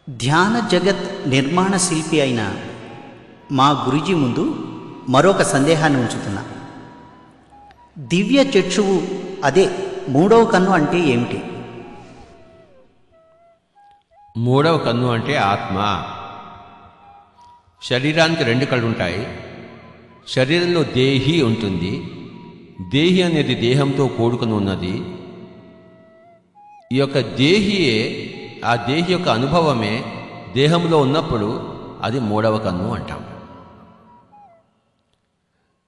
ధ్యాన జగత్ నిర్మాణ శిల్పి అయిన మా గురుజీ ముందు మరొక సందేహాన్ని ఉంచుతున్నా. దివ్య చక్షువు అదే మూడవ కన్ను అంటే ఏమిటి? మూడవ కన్ను అంటే ఆత్మ. శరీరానికి రెండు కళ్ళు ఉంటాయి. శరీరంలో దేహి ఉంటుంది. దేహి అనేది దేహంతో కూడుకుని ఉన్నది. ఈ యొక్క దేహియే, ఆ దేహి యొక్క అనుభవమే దేహంలో ఉన్నప్పుడు అది మూడవ కన్ను అంటాం.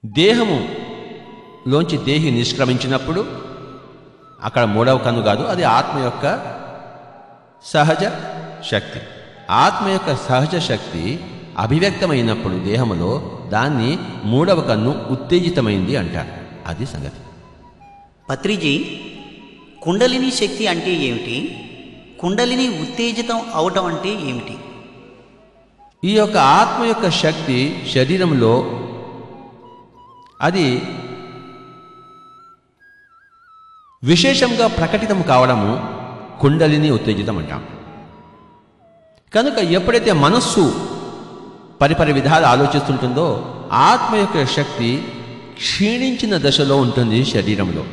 దేహములోంచి దేహి నిష్క్రమించినప్పుడు అక్కడ మూడవ కన్ను కాదు, అది ఆత్మ యొక్క సహజ శక్తి. ఆత్మ యొక్క సహజ శక్తి అభివ్యక్తమైనప్పుడు దేహంలో దాన్ని మూడవ కన్ను ఉత్తేజితమైంది అంటారు. అది సంగతి. పత్రిజీ, కుండలిని శక్తి అంటే ఏమిటి? కుండలిని ఉత్తేజితం అవటం అంటే ఏమిటి? ఈ యొక్క ఆత్మ యొక్క శక్తి శరీరంలో అది విశేషంగా ప్రకటితం కావడము కుండలిని ఉత్తేజితం అంటాం. కనుక ఎప్పుడైతే మనస్సు పరిపరి విధాలు ఆలోచిస్తుంటుందో ఆత్మ యొక్క శక్తి క్షీణించిన దశలో ఉంటుంది శరీరంలో.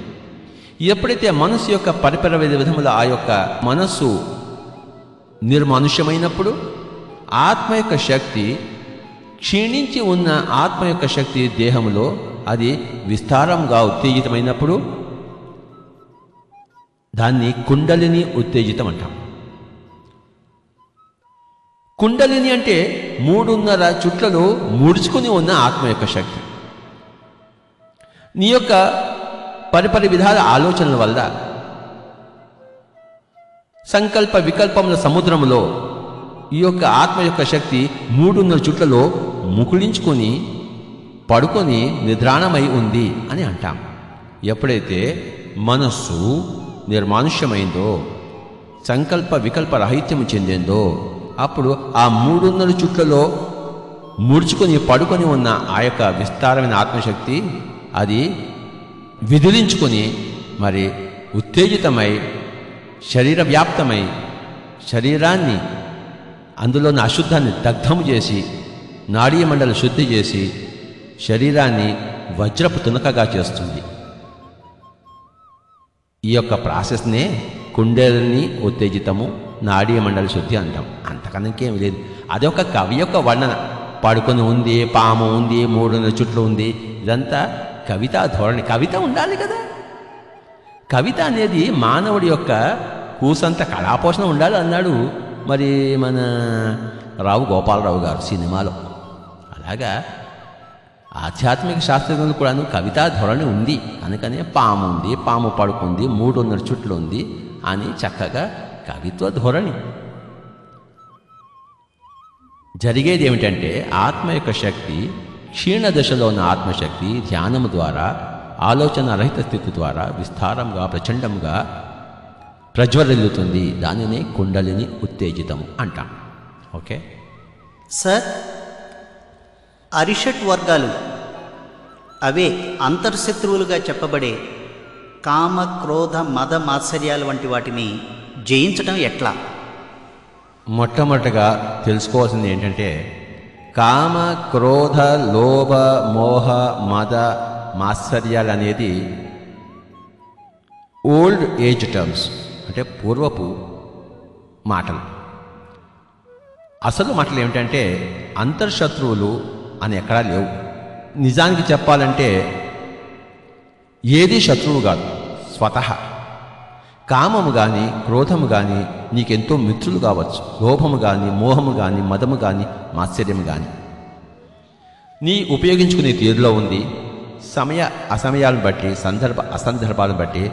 ఎప్పుడైతే మనస్సు యొక్క పరిపర విధముల ఆ యొక్క మనస్సు నిర్మానుష్యమైనప్పుడు ఆత్మ యొక్క శక్తి క్షీణించి ఉన్న ఆత్మ యొక్క శక్తి దేహంలో అది విస్తారంగా ఉత్తేజితమైనప్పుడు దాన్ని కుండలిని ఉత్తేజితం అంటాం. కుండలిని అంటే 3.5 చుట్లలో ముడుచుకుని ఉన్న ఆత్మ యొక్క శక్తి. నీ యొక్క పరిపరి విధాల ఆలోచనల వల్ల సంకల్ప వికల్పముల సముద్రంలో ఈ యొక్క ఆత్మ యొక్క శక్తి 3.5 చుట్లలో ముకుళించుకొని పడుకొని నిద్రాణమై ఉంది అని అంటాం. ఎప్పుడైతే మనస్సు నిర్మానుష్యమైందో, సంకల్ప వికల్ప రాహిత్యం చెందిందో, అప్పుడు ఆ 3.5 చుట్లలో ముడుచుకొని పడుకొని ఉన్న ఆ యొక్క విస్తారమైన ఆత్మశక్తి అది విదిలించుకొని మరి ఉత్తేజితమై శరీర వ్యాప్తమై శరీరాన్ని అందులోని అశుద్ధాన్ని దగ్ధము చేసి నాడీయ మండలి శుద్ధి చేసి శరీరాన్ని వజ్రపు తునకగా చేస్తుంది. ఈ యొక్క ప్రాసెస్నే కుండలిని ఉత్తేజితము, నాడీయ మండలి శుద్ధి అంటాం. అంతకన్నా ఇంకేం లేదు. అదొక కవి యొక్క వర్ణన. పడుకొని ఉంది, పాము ఉంది, 3.5 చుట్లు ఉంది, ఇదంతా కవితా ధోరణి. కవిత ఉండాలి కదా. కవిత అనేది మానవుడి యొక్క కూసంత కళాపోషణ ఉండాలి అన్నాడు మరి మన రావు గోపాలరావు గారు సినిమాలో. అలాగా ఆధ్యాత్మిక శాస్త్రజ్ఞులు కూడాను కవితా ధోరణి ఉంది. అందుకనే పాము ఉంది, పాము పడుకుంది, 3.5 చుట్లు ఉంది అని చక్కగా కవిత్వ ధోరణి. జరిగేది ఏమిటంటే ఆత్మ యొక్క శక్తి క్షీణ దశలో ఉన్న ఆత్మశక్తి ధ్యానము ద్వారా, ఆలోచన రహిత స్థితి ద్వారా విస్తారంగా ప్రచండంగా ప్రజ్వరిల్లుతుంది. దానినే కుండలిని ఉత్తేజితము అంటాం. ఓకే సార్, అరిషట్ వర్గాలు అవే అంతర్శత్రువులుగా చెప్పబడే కామ, క్రోధ, మద, మాత్సర్యాలు వంటి వాటిని జయించడం ఎట్లా? మొట్టమొదటిగా తెలుసుకోవాల్సింది ఏంటంటే కామ, క్రోధ, లోభ, మోహ, మద, మాత్సర్యాలు అనేది ఓల్డ్ ఏజ్ టర్మ్స్, అంటే పూర్వపు మాటలు. అసలు మాటలు ఏమిటంటే అంతర్శత్రువులు అని ఎక్కడా లేవు. నిజానికి చెప్పాలంటే ఏది శత్రువు కాదు స్వతహా. కామము కానీ క్రోధము కానీ నీకెంతో మిత్రులు కావచ్చు. లోభము కానీ, మోహము కానీ, మదము కానీ, మాత్సర్యము కానీ నీ ఉపయోగించుకునే తీరులో ఉంది. సమయ అసమయాలను బట్టి, సందర్భ అసందర్భాలను బట్టి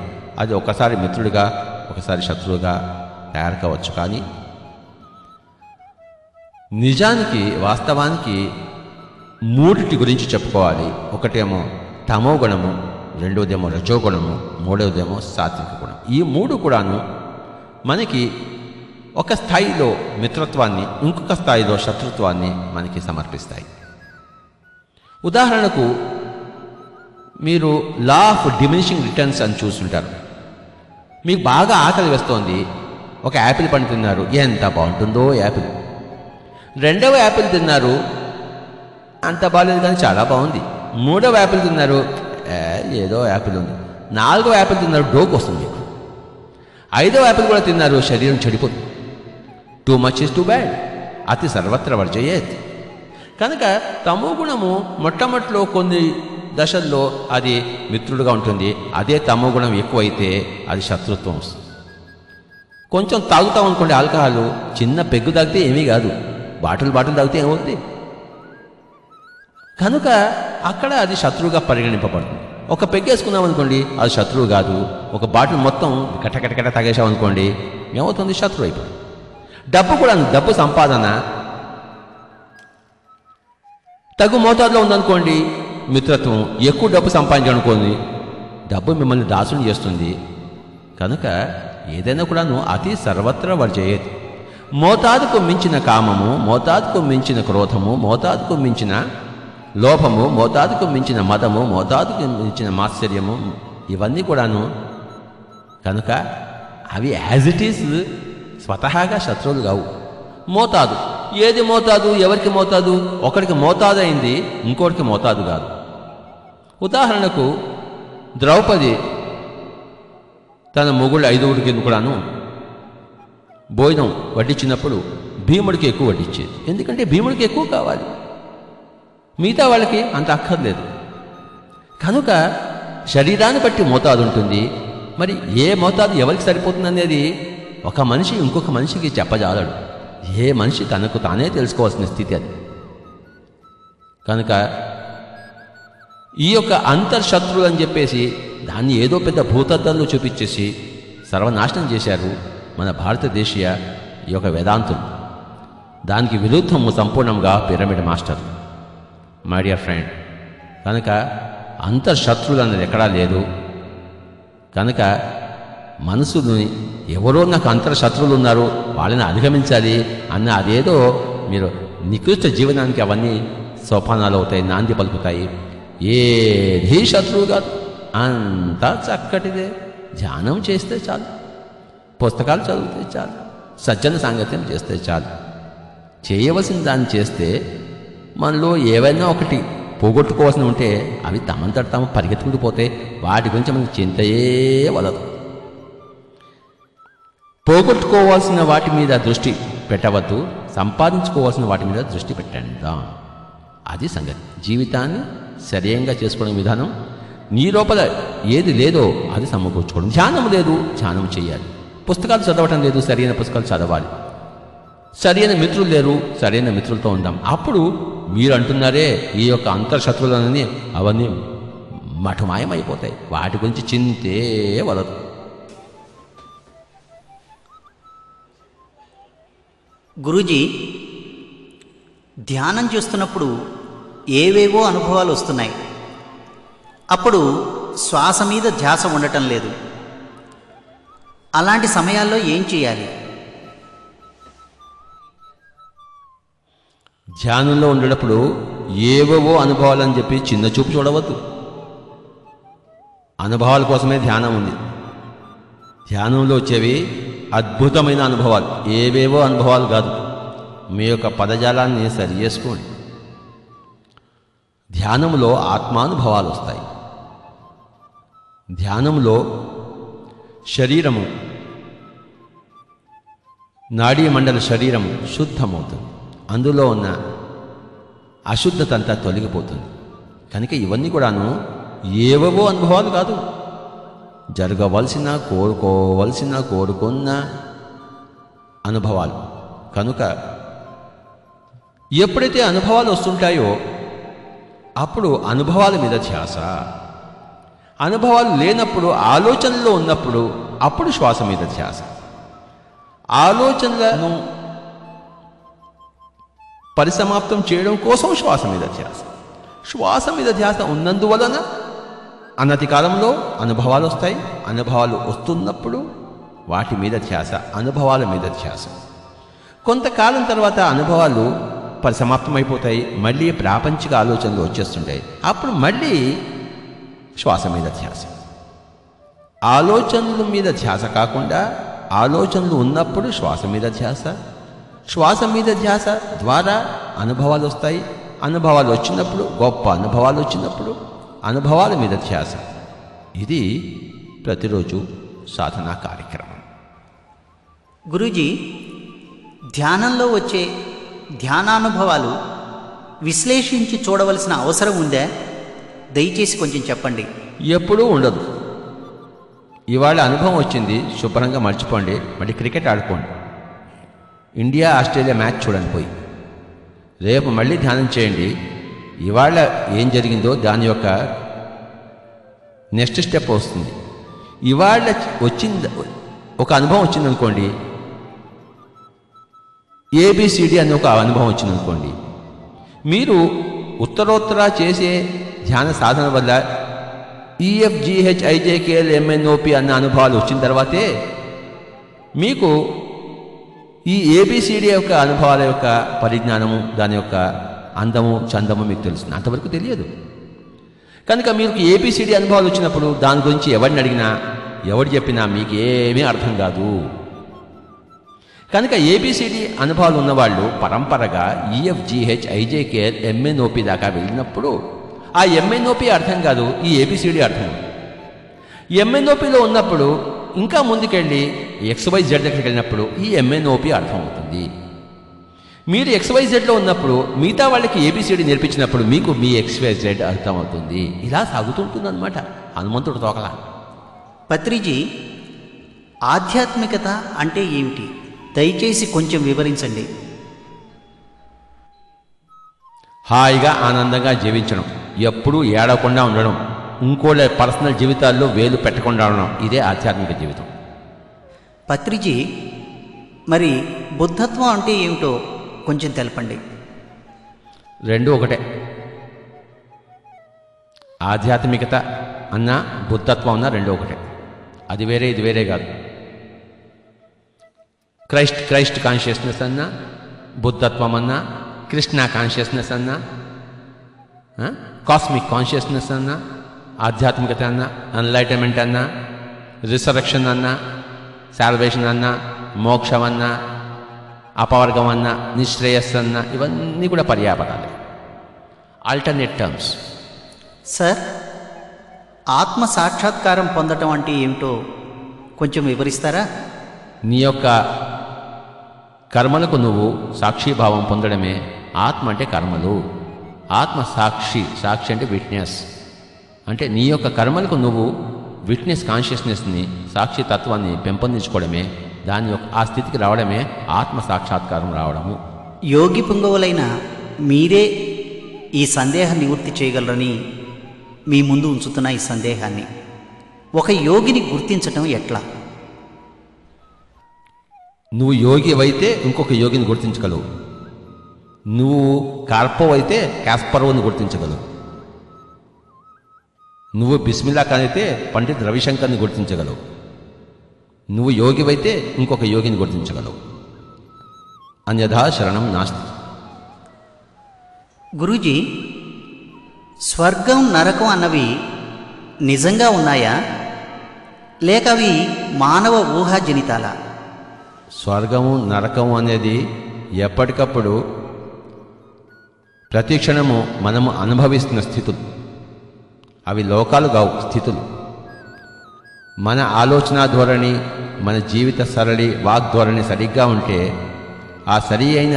అది ఒకసారి మిత్రుడిగా, ఒకసారి శత్రువుగా తయారు కావచ్చు. కానీ నిజానికి వాస్తవానికి మూడిటి గురించి చెప్పుకోవాలి. ఒకటేమో తమో గుణము, రెండోదేమో రజోగుణము, మూడవదేమో సాత్విక గుణం. ఈ 3 కూడాను మనకి ఒక స్థాయిలో మిత్రత్వాన్ని, ఇంకొక స్థాయిలో శత్రుత్వాన్ని మనకి సమర్పిస్తాయి. ఉదాహరణకు మీరు లా ఆఫ్ డిమినిషింగ్ రిటర్న్స్ అని చూస్తుంటారు. మీకు బాగా ఆకలి వేస్తోంది, ఒక యాపిల్ పండు తిన్నారు, ఎంత బాగుంటుందో యాపిల్. రెండవ యాపిల్ తిన్నారు, అంత బాగాలేదు కానీ చాలా బాగుంది. మూడవ యాపిల్ తిన్నారు, ఏదో యాపిల్ ఉంది. నాలుగవ యాపిల్ తిన్నారు, డోకు వస్తుంది మీకు. ఐదవ యాపిల్ కూడా తిన్నారు, శరీరం చెడిపోతుంది. Too much is too bad, అతి సర్వత్ర వర్జయేత్. కనుక తమో గుణము మొట్టమొదటిలో కొన్ని దశల్లో అది మిత్రుడుగా ఉంటుంది. అదే తమో గుణం ఎక్కువైతే అది శత్రుత్వం వస్తుంది. కొంచెం తాగుతాం అనుకోండి, ఆల్కహాల్ చిన్న పెగ్గు తాగితే ఏమీ కాదు, బాటిల్ తాగితే ఏమవుతుంది? కనుక అక్కడ అది శత్రువుగా పరిగణింపబడుతుంది. ఒక పెగ్ వేసుకున్నాం అనుకోండి, అది శత్రువు కాదు. ఒక బాటిల్ మొత్తం కట్ట తాగేసాం అనుకోండి, ఏమవుతుంది? శత్రువు అయిపోతుంది. డబ్బు కూడా, డబ్బు సంపాదన తగు మోతాదులో ఉందనుకోండి, మిత్రత్వం. ఎక్కువ డబ్బు సంపాదించాలనుకోండి, డబ్బు మిమ్మల్ని దాసుని చేస్తుంది. కనుక ఏదైనా కూడాను అతి సర్వత్ర వర్జయేత్. మోతాదుకు మించిన కామము, మోతాదుకు మించిన క్రోధము, మోతాదుకు మించిన లోభము, మోతాదుకు మించిన మదము, మోతాదుకు మించిన మాత్సర్యము, ఇవన్నీ కూడాను. కనుక అవి యాజ్ ఇట్ ఈజ్ స్వతహాగా శత్రువులు కావు. మోతాదు, ఏది మోతాదు? ఎవరికి మోతాదు? ఒకరికి మోతాదు అయింది, ఇంకోటికి మోతాదు కాదు. ఉదాహరణకు ద్రౌపది తన మొగుళ్ళు 5గురికి కూడాను భోజనం వడ్డించినప్పుడు భీముడికి ఎక్కువ వడ్డించేది. ఎందుకంటే భీముడికి ఎక్కువ కావాలి, మిగతా వాళ్ళకి అంత అక్కర్లేదు. కనుక శరీరాన్ని బట్టి మోతాదు ఉంటుంది. మరి ఏ మోతాదు ఎవరికి సరిపోతుంది అనేది ఒక మనిషి ఇంకొక మనిషికి చెప్పజాలడు. ఏ మనిషి తనకు తానే తెలుసుకోవాల్సిన స్థితి అది. కనుక ఈ యొక్క అంతర్శత్రువు అని చెప్పేసి దాన్ని ఏదో పెద్ద భూతద్దంలో చూపించేసి సర్వనాశనం చేశారు మన భారతదేశీయ ఈ యొక్క వేదాంతులు. దానికి విరుద్ధము సంపూర్ణంగా pyramid master. My dear friend, కనుక అంతర్శత్రువులు అనేది ఎక్కడా లేదు. కనుక మనసుని ఎవరో నాకు అంతర్శత్రువులు ఉన్నారు, వాళ్ళని అధిగమించాలి అన్న అదేదో మీరు నికృష్ట జీవనానికి అవన్నీ సోపానాలు అవుతాయి, నాంది పలుకుతాయి. ఏది శత్రువు కాదు, అంతా చక్కటిదే. ధ్యానం చేస్తే చాలు, పుస్తకాలు చదివితే చాలు, సజ్జన సాంగత్యం చేస్తే చాలు. చేయవలసిన దాన్ని చేస్తే మనలో ఏవైనా ఒకటి పోగొట్టుకోవాల్సి ఉంటే అవి తమంతట తాము పరిగెత్తుకుంటూ పోతే వాటి గురించి మనకి చింతయే వలదు. పోగొట్టుకోవాల్సిన వాటి మీద దృష్టి పెట్టవద్దు, సంపాదించుకోవాల్సిన వాటి మీద దృష్టి పెట్టండి. అది సంగతి. జీవితాన్ని సరియంగా చేసుకోవడం విధానం. నీ లోపల ఏది లేదో అది సమకూర్చుకోవడం. ధ్యానం లేదు, ధ్యానం చేయాలి. పుస్తకాలు చదవటం లేదు, సరైన పుస్తకాలు చదవాలి. సరైన మిత్రులు లేరు, సరైన మిత్రులతో ఉందాం. అప్పుడు మీరు అంటున్నారే ఈ యొక్క అంతర్శత్రువులని, అవన్నీ మఠమాయమైపోతాయి. వాటి గురించి చింతే వలదు. గురూజీ, ధ్యానం చేస్తున్నప్పుడు ఏవేవో అనుభవాలు వస్తున్నాయి. అప్పుడు శ్వాస మీద ధ్యాస ఉండటం లేదు. అలాంటి సమయాల్లో ఏం చేయాలి? ధ్యానంలో ఉండేటప్పుడు ఏవేవో అనుభవాలని చెప్పి చిన్న చూపు చూడవద్దు. అనుభవాల కోసమే ధ్యానం ఉంది. ధ్యానంలో వచ్చేవి అద్భుతమైన అనుభవాలు, ఏవేవో అనుభవాలు కాదు. మీ యొక్క పదజాలాన్ని సరి చేసుకోండి. ధ్యానంలో ఆత్మానుభవాలు వస్తాయి. ధ్యానంలో శరీరము, నాడీ మండల శరీరము శుద్ధమవుతుంది. అందులో ఉన్న అశుద్ధత అంతా తొలగిపోతుంది. కనుక ఇవన్నీ కూడాను ఏవేవో అనుభవాలు కాదు, జరగవలసిన, కోరుకున్న అనుభవాలు. కనుక ఎప్పుడైతే అనుభవాలు వస్తుంటాయో అప్పుడు అనుభవాల మీద ధ్యాస. అనుభవాలు లేనప్పుడు, ఆలోచనలో ఉన్నప్పుడు అప్పుడు శ్వాస మీద ధ్యాస. ఆలోచనలను పరిసమాప్తం చేయడం కోసం శ్వాస మీద ధ్యాస. శ్వాస మీద ధ్యాస ఉన్నందువలన అన్నతి కాలంలో అనుభవాలు వస్తాయి. అనుభవాలు వస్తున్నప్పుడు వాటి మీద ధ్యాస, అనుభవాల మీద ధ్యాస. కొంతకాలం తర్వాత అనుభవాలు పరిసమాప్తమైపోతాయి, మళ్ళీ ప్రాపంచిక ఆలోచనలు వచ్చేస్తుంటాయి. అప్పుడు మళ్ళీ శ్వాస మీద ధ్యాస. ఆలోచనల మీద ధ్యాస కాకుండా ఆలోచనలు ఉన్నప్పుడు శ్వాస మీద ధ్యాస, శ్వాస మీద ధ్యాస ద్వారా అనుభవాలు వస్తాయి, అనుభవాలు వచ్చినప్పుడు గొప్ప అనుభవాలు వచ్చినప్పుడు అనుభవాల మీద ధ్యాస. ఇది ప్రతిరోజు సాధనా కార్యక్రమం. గురూజీ, ధ్యానంలో వచ్చే ధ్యానానుభవాలు విశ్లేషించి చూడవలసిన అవసరం ఉందా? దయచేసి కొంచెం చెప్పండి. ఎప్పుడూ ఉండదు. ఇవాళ అనుభవం వచ్చింది, శుభ్రంగా మర్చిపోండి, మళ్ళీ క్రికెట్ ఆడుకోండి. ఇండియా ఆస్ట్రేలియా మ్యాచ్ చూడండి పోయి. రేపు మళ్ళీ ధ్యానం చేయండి. ఇవాళ ఏం జరిగిందో దాని యొక్క నెక్స్ట్ స్టెప్ వస్తుంది. ఇవాళ వచ్చింది ఒక అనుభవం వచ్చిందనుకోండి, ఏబిసిడి అనే ఒక అనుభవం వచ్చిందనుకోండి, మీరు ఉత్తరోత్తర చేసే ధ్యాన సాధన వల్ల EFGHIJKLMNOP అన్న అనుభవాలు వచ్చిన తర్వాతే మీకు ఈ ఏబిసిడి యొక్క అనుభవాల యొక్క పరిజ్ఞానము, దాని యొక్క అందము చందము మీకు తెలుస్తుంది. అంతవరకు తెలియదు. కనుక మీకు ఏబిసిడి అనుభవాలు వచ్చినప్పుడు దాని గురించి ఎవరిని అడిగినా ఎవరు చెప్పినా మీకు ఏమీ అర్థం కాదు. కనుక ఏబిసిడి అనుభవాలు ఉన్నవాళ్ళు పరంపరగా EFGHIJKLMNOP దాకా వెళ్ళినప్పుడు ఆ MNOP అర్థం కాదు, ఈ ఏబిసిడి అర్థం. MNOPలో ఉన్నప్పుడు ఇంకా ముందుకెళ్ళి XYZ దగ్గరికి వెళ్ళినప్పుడు ఈ MNOP అర్థమవుతుంది. మీరు XYZలో ఉన్నప్పుడు మిగతా వాళ్ళకి ఏబిసిడి నేర్పించినప్పుడు మీకు మీ XYZ అర్థమవుతుంది. ఇలా సాగుతుంటుందన్నమాట హనుమంతుడు తోకలా. పత్రిజీ, ఆధ్యాత్మికత అంటే ఏమిటి? దయచేసి కొంచెం వివరించండి. హాయిగా ఆనందంగా జీవించడం, ఎప్పుడూ ఏడవకుండా ఉండడం, ఇంకోళ్ళ పర్సనల్ జీవితాల్లో వేలు పెట్టకుండా ఉండడం, ఇదే ఆధ్యాత్మిక జీవితం. పత్రిజీ, మరి బుద్ధత్వం అంటే ఏమిటో కొంచెం తెలపండి. రెండు ఒకటే. ఆధ్యాత్మికత అన్నా బుద్ధత్వం అన్నా రెండు ఒకటే. అది వేరే ఇది వేరే కాదు. క్రైస్ట్ కాన్షియస్నెస్ అన్నా, బుద్ధత్వం అన్నా, కృష్ణ కాన్షియస్నెస్ అన్నా, కాస్మిక్ కాన్షియస్నెస్ అన్నా, ఆధ్యాత్మికత అన్నా, ఎన్లైటన్మెంట్ అన్నా, రిసరెక్షన్ అన్నా, సాల్వేషన్ అన్నా, మోక్షం అన్నా, అపవర్గం అన్నా, నిశ్రేయస్సు అన్నా, ఇవన్నీ కూడా పర్యాపదాలే, ఆల్టర్నేట్ టర్మ్స్. సార్, ఆత్మ సాక్షాత్కారం పొందటం అంటే ఏమిటో కొంచెం వివరిస్తారా? నీ యొక్క కర్మలకు నువ్వు సాక్షిభావం పొందడమే ఆత్మ అంటే. కర్మలు ఆత్మ సాక్షి అంటే విట్నెస్ అంటే నీ యొక్క కర్మలకు నువ్వు విట్నెస్ కాన్షియస్నెస్ని, సాక్షి తత్వాన్ని పెంపొందించుకోవడమే, దాని యొక్క ఆ స్థితికి రావడమే ఆత్మ సాక్షాత్కారం రావడము. యోగి పుంగవులైన మీరే ఈ సందేహ నివృత్తి చేయగలరని మీ ముందు ఉంచుతున్న ఈ సందేహాన్ని, ఒక యోగిని గుర్తించటం ఎట్లా? నువ్వు యోగి అయితే ఇంకొక యోగిని గుర్తించగలవు. నువ్వు కార్పవ్ అయితే కాస్పర్వని గుర్తించగలవు. నువ్వు బిస్మిల్లా ఖాన్ అయితే పండిత్ రవిశంకర్ని గుర్తించగలవు. నువ్వు యోగివైతే ఇంకొక యోగిని గుర్తించగలవు. అన్యథా శరణం నాస్తి. గురూజీ, స్వర్గం నరకం అన్నవి నిజంగా ఉన్నాయా, లేక అవి మానవ ఊహాజనితాలా? స్వర్గము నరకము అనేది ఎప్పటికప్పుడు ప్రతి క్షణము మనము అనుభవిస్తున్న స్థితులు. అవి లోకాలు కావు, స్థితులు. మన ఆలోచన ధోరణి, మన జీవిత సరళి, వాగ్ధోరణి సరిగ్గా ఉంటే ఆ సరి అయిన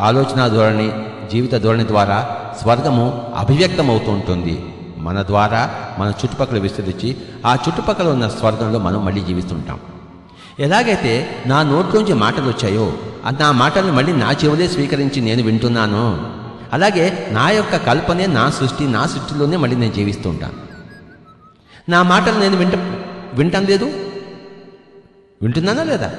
ఆలోచన ధోరణి, జీవిత ధోరణి ద్వారా స్వర్గము అభివ్యక్తమవుతూ ఉంటుంది. మన ద్వారా మన చుట్టుపక్కల విస్తరించి ఆ చుట్టుపక్కల ఉన్న స్వర్గంలో మనం మళ్ళీ జీవిస్తుంటాం. ఎలాగైతే నా నోట్లోంచి మాటలు వచ్చాయో నా మాటలను మళ్ళీ నా చెవులే స్వీకరించి నేను వింటున్నాను, అలాగే నా యొక్క కల్పనే నా సృష్టిలోనే మళ్ళీ నేను జీవిస్తూ ఉంటాను. నా మాటలు నేను వింటాం లేదు, వింటున్నానా లేదా?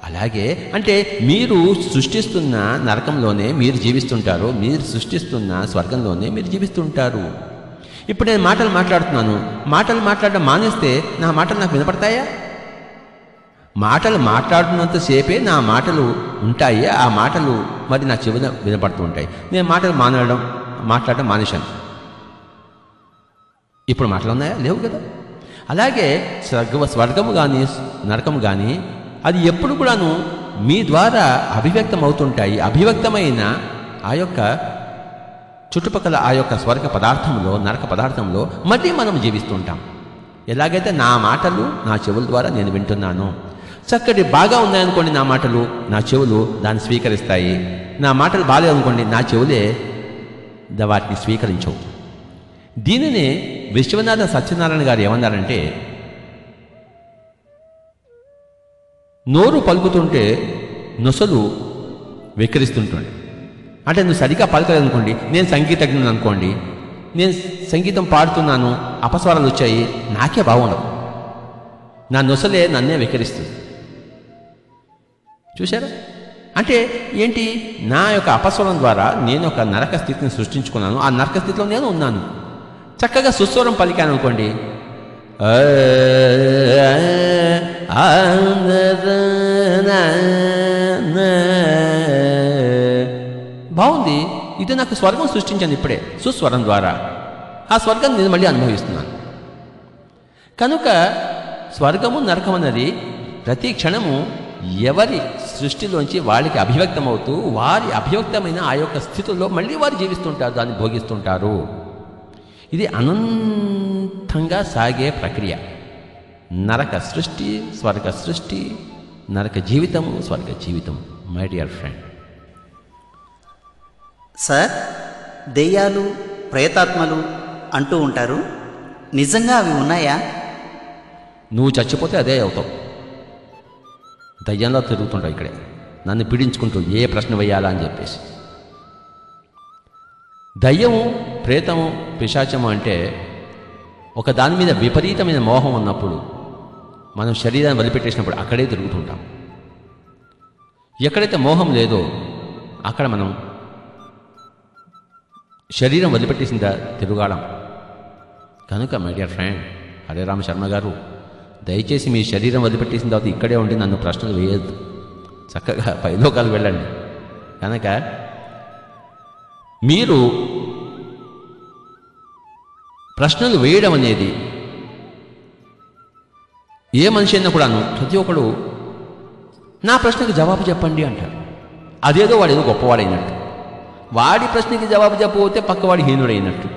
అలాగే అంటే మీరు సృష్టిస్తున్న నరకంలోనే మీరు జీవిస్తుంటారు, మీరు సృష్టిస్తున్న స్వర్గంలోనే మీరు జీవిస్తుంటారు. ఇప్పుడు నేను మాటలు మాట్లాడుతున్నాను, మాటలు మాట్లాడడం మానేస్తే నా మాటలు నాకు వినపడతాయా? మాటలు మాట్లాడుతున్నంతసేపే నా మాటలు ఉంటాయి, ఆ మాటలు మరి నా చెవిన వినపడుతూ ఉంటాయి. నేను మాటలు మాట్లాడడం మానేశాను, ఇప్పుడు మాటలు ఉన్నాయా? లేవు కదా. అలాగే స్వర్గము కానీ నరకము కానీ అది ఎప్పుడు కూడాను మీ ద్వారా అభివ్యక్తం అవుతుంటాయి. అభివ్యక్తమైన ఆ యొక్క చుట్టుపక్కల ఆ యొక్క స్వర్గ పదార్థంలో, నరక పదార్థంలో మళ్ళీ మనం జీవిస్తుంటాం. ఎలాగైతే నా మాటలు నా చెవుల ద్వారా నేను వింటున్నాను, చక్కటి బాగా ఉన్నాయనుకోండి నా మాటలు, నా చెవులు దాన్ని స్వీకరిస్తాయి. నా మాటలు బాగాలేదనుకోండి, నా చెవులే వాటిని స్వీకరించవు. దీనినే విశ్వనాథ సత్యనారాయణ గారు ఏమన్నారంటే, నోరు పలుకుతుంటే నొసలు వెక్కిరిస్తుంటుంది. అంటే నువ్వు సరిగా పలకలేదనుకోండి, నేను సంగీతజ్ఞుని అనుకోండి, నేను సంగీతం పాడుతున్నాను, అపస్వరాలు వచ్చాయి, నాకే బాగుండదు, నా నొసలే నన్నే వెక్కిరిస్తుంది. చూశారా? అంటే ఏంటి? నా యొక్క అపస్వరం ద్వారా నేను ఒక నరక స్థితిని సృష్టించుకున్నాను. ఆ నరక స్థితిలో నేను ఉన్నాను. చక్కగా సుస్వరం పలికాను అనుకోండి, బాగుంది, ఇది నాకు స్వర్గం సృష్టించాను ఇప్పుడే సుస్వరం ద్వారా. ఆ స్వర్గం నేను మళ్ళీ అనుభవిస్తున్నాను. కనుక స్వర్గము నరకం అన్నది ప్రతి క్షణము ఎవరి సృష్టిలోంచి వాళ్ళకి అభివ్యక్తమవుతూ వారి అభివ్యక్తమైన ఆ యొక్క స్థితుల్లో మళ్ళీ వారు జీవిస్తుంటారు, దాన్ని భోగిస్తుంటారు. ఇది అనంతంగా సాగే ప్రక్రియ. నరక సృష్టి, స్వర్గ సృష్టి, నరక జీవితము, స్వర్గ జీవితం. మై డియర్ ఫ్రెండ్, సార్, దెయ్యాలు, ప్రేతాత్మలు అంటూ ఉంటారు. నిజంగా అవి ఉన్నాయా? నువ్వు చచ్చిపోతే అదే అవుతావు. దయ్యంలో తిరుగుతుంటావు ఇక్కడే, నన్ను పీడించుకుంటూ ఏ ప్రశ్న వేయాలా అని చెప్పేసి. దయ్యము, ప్రేతము, పిశాచము అంటే ఒక దాని మీద విపరీతమైన మోహం ఉన్నప్పుడు, మనం శరీరాన్ని వదిలిపెట్టేసినప్పుడు అక్కడే తిరుగుతుంటాం. ఎక్కడైతే మోహం లేదో అక్కడ మనం శరీరం వదిలిపెట్టేసిందా తిరుగాడం. కనుక my dear friend Hare Rama Sharma గారు, దయచేసి మీ శరీరం వదిలిపెట్టేసిన తర్వాత ఇక్కడే ఉండి నన్ను ప్రశ్నలు వేయద్దు, చక్కగా పైలోకాలు వెళ్ళండి. కనుక మీరు ప్రశ్నలు వేయడం అనేది ఏ మనిషి అయినా కూడాను ప్రతి ఒక్కడు నా ప్రశ్నకి జవాబు చెప్పండి అంటాడు. అదేదో వాడేదో గొప్పవాడైనట్టు. వాడి ప్రశ్నకి జవాబు చెప్పకపోతే పక్కవాడి హీనుడైనట్టు,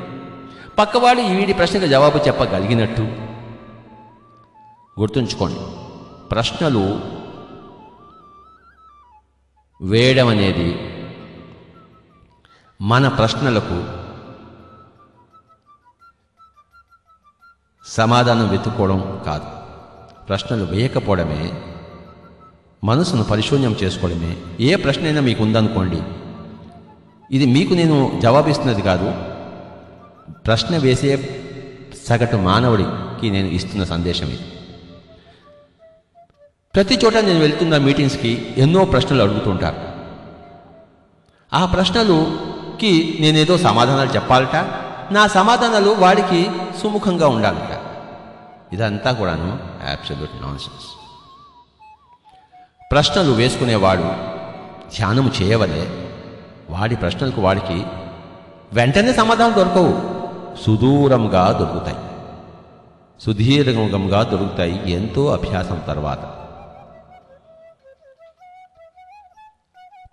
పక్కవాడు వీడి ప్రశ్నకి జవాబు చెప్పగలిగినట్టు. గుర్తుంచుకోండి, ప్రశ్నలు వేయడం అనేది మన ప్రశ్నలకు సమాధానం వెతుక్కోవడం కాదు. ప్రశ్నలు వేయకపోవడమే మనసును పరిశూన్యం చేసుకోవడమే. ఏ ప్రశ్న అయినా మీకు ఉందనుకోండి, ఇది మీకు నేను జవాబిస్తున్నది కాదు, ప్రశ్న వేసే సగటు మానవుడికి నేను ఇస్తున్న సందేశం ఇది. ప్రతి చోట నేను వెళ్తున్న మీటింగ్స్కి ఎన్నో ప్రశ్నలు అడుగుతుంటారు. ఆ ప్రశ్నలుకి నేనేదో సమాధానాలు చెప్పాలట, నా సమాధానాలు వాడికి సుముఖంగా ఉండాలట. ఇదంతా కూడాను అబ్సల్యూట్ నాన్సెన్స్. ప్రశ్నలు వేసుకునేవాడు ధ్యానము చేయవలే. వాడి ప్రశ్నలకు వాడికి వెంటనే సమాధానం దొరకవు, సుదూరంగా దొరుకుతాయి, సుదీర్ఘంగా దొరుకుతాయి ఎంతో అభ్యాసం తర్వాత.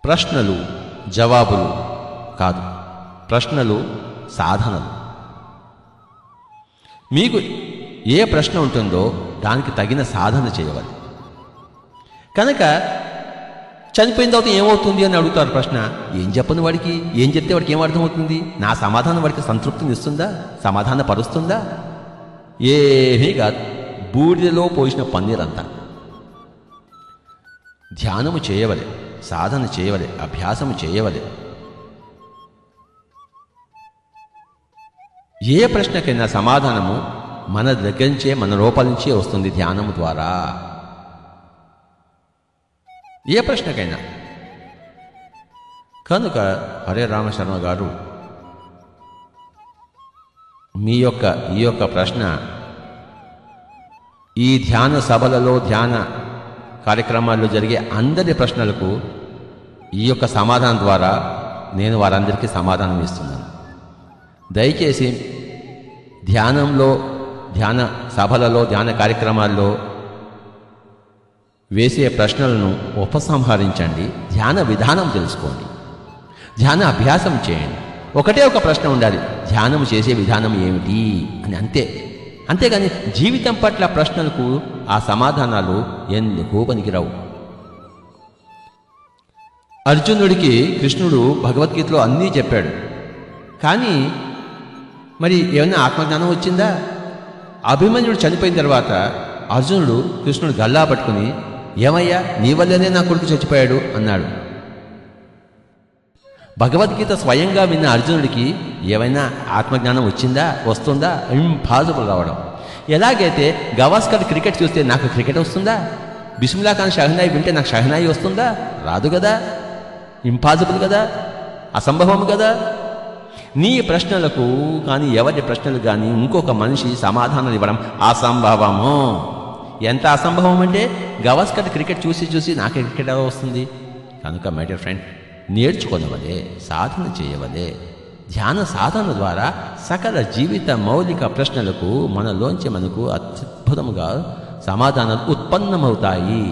ప్రశ్నలు జవాబులు కాదు, ప్రశ్నలు సాధనలు. మీకు ఏ ప్రశ్న ఉంటుందో దానికి తగిన సాధన చేయవాలి. కనుక చనిపోయిన తర్వాత ఏమవుతుంది అని అడుగుతారు ప్రశ్న. ఏం చెప్పను వాడికి, ఏం చెప్తే వాడికి ఏం అర్థమవుతుంది? నా సమాధానం వాడికి సంతృప్తిని ఇస్తుందా, సమాధాన పరుస్తుందా? ఏమీ కాదు, బూడిదలో పోసిన పన్నీరంతా. ధ్యానము చేయవలే, సాధన చేయవలే, అభ్యాసము చేయవలే. ఏ ప్రశ్నకైనా సమాధానము మన దగ్గర నుంచే, మన లోపల నుంచే వస్తుంది ధ్యానము ద్వారా. ఏ ప్రశ్నకైనా. కనుక హరే రామశర్మ గారు, ఈ యొక్క ప్రశ్న ఈ ధ్యాన సభలలో, ధ్యాన కార్యక్రమాల్లో జరిగే అందరి ప్రశ్నలకు ఈ యొక్క సమాధానం ద్వారా నేను వారందరికీ సమాధానం ఇస్తున్నాను. దయచేసి ధ్యానంలో, ధ్యాన సభలలో, ధ్యాన కార్యక్రమాల్లో వేసే ప్రశ్నలను ఉపసంహరించండి, ధ్యాన విధానం తెలుసుకోండి, ధ్యాన అభ్యాసం చేయండి. ఒకటే ఒక ప్రశ్న ఉండాలి, ధ్యానం చేసే విధానం ఏమిటి అని, అంతే. అంతేగాని జీవితం పట్ల ప్రశ్నలకు ఆ సమాధానాలు ఎందుకు పనికిరావు. అర్జునుడికి కృష్ణుడు భగవద్గీతలో అన్నీ చెప్పాడు, కానీ మరి ఏమైనా ఆత్మజ్ఞానం వచ్చిందా? అభిమన్యుడు చనిపోయిన తర్వాత అర్జునుడు కృష్ణుడు గల్లా పట్టుకుని, ఏమయ్యా నీ వల్లనే నా కొడుకు చచ్చిపోయాడు అన్నాడు. భగవద్గీత స్వయంగా విన్న అర్జునుడికి ఏమైనా ఆత్మజ్ఞానం వచ్చిందా, వస్తుందా? ఇంపాసిబుల్ రావడం. ఎలాగైతే గవాస్కర్ క్రికెట్ చూస్తే నాకు క్రికెట్ వస్తుందా, బిస్మిల్లా ఖాన్ షహనాయి వింటే నాకు షహనాయి వస్తుందా? రాదు కదా, ఇంపాసిబుల్ కదా, అసంభవం కదా. నీ ప్రశ్నలకు కానీ ఎవరి ప్రశ్నలు కానీ ఇంకొక మనిషి సమాధానాలు ఇవ్వడం అసంభవము. ఎంత అసంభవం అంటే గవాస్కర్ క్రికెట్ చూసి నాకు క్రికెట్ ఎలా వస్తుంది? కనుక మై డియర్ ఫ్రెండ్, నేర్చుకొనవలే, సాధన చేయవలే. ధ్యాన సాధన ద్వారా సకల జీవిత మౌలిక ప్రశ్నలకు మనలోంచి మనకు అద్భుతముగా సమాధానాలు ఉత్పన్నమవుతాయి.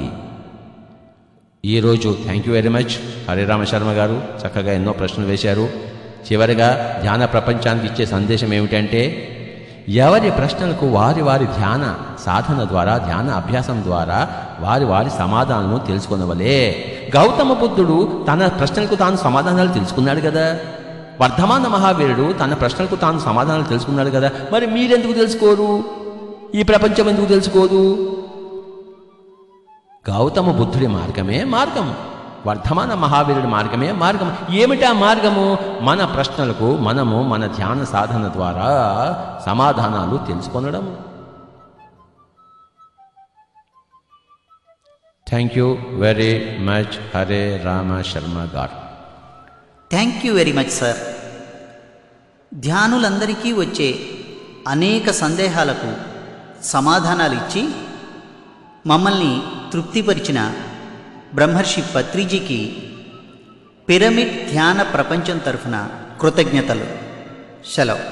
ఈరోజు thank you very much Harirama Sharma గారు, చక్కగా ఎన్నో ప్రశ్నలు వేశారు. చివరిగా ధ్యాన ప్రపంచానికి ఇచ్చే సందేశం ఏమిటంటే, ఎవరి ప్రశ్నలకు వారి వారి ధ్యాన సాధన ద్వారా, ధ్యాన అభ్యాసం ద్వారా వారి వారి సమాధానాలను తెలుసుకొనవలే. గౌతమ బుద్ధుడు తన ప్రశ్నలకు తాను సమాధానాలు తెలుసుకున్నాడు కదా, వర్ధమాన మహావీరుడు తన ప్రశ్నలకు తాను సమాధానాలు తెలుసుకున్నాడు కదా, మరి మీరెందుకు తెలుసుకోరు? ఈ ప్రపంచం ఎందుకు తెలుసుకోదు? గౌతమ బుద్ధుడి మార్గమే మార్గం, వర్ధమాన మహావీరుడి మార్గమే మార్గం. ఏమిటా మార్గము? మన ప్రశ్నలకు మనము మన ధ్యాన సాధన ద్వారా సమాధానాలు తెలుసుకొనడం. Thank you very much Hare Rama Sharma garu. Thank you very much sir. ధ్యానులందరికీ వచ్చే అనేక సందేహాలకు సమాధానాలు ఇచ్చి మమ్మల్ని తృప్తిపరిచిన బ్రహ్మర్షి పత్రిజీకి పిరమిడ్ ధ్యాన ప్రపంచం తరఫున కృతజ్ఞతలు. సెలవు.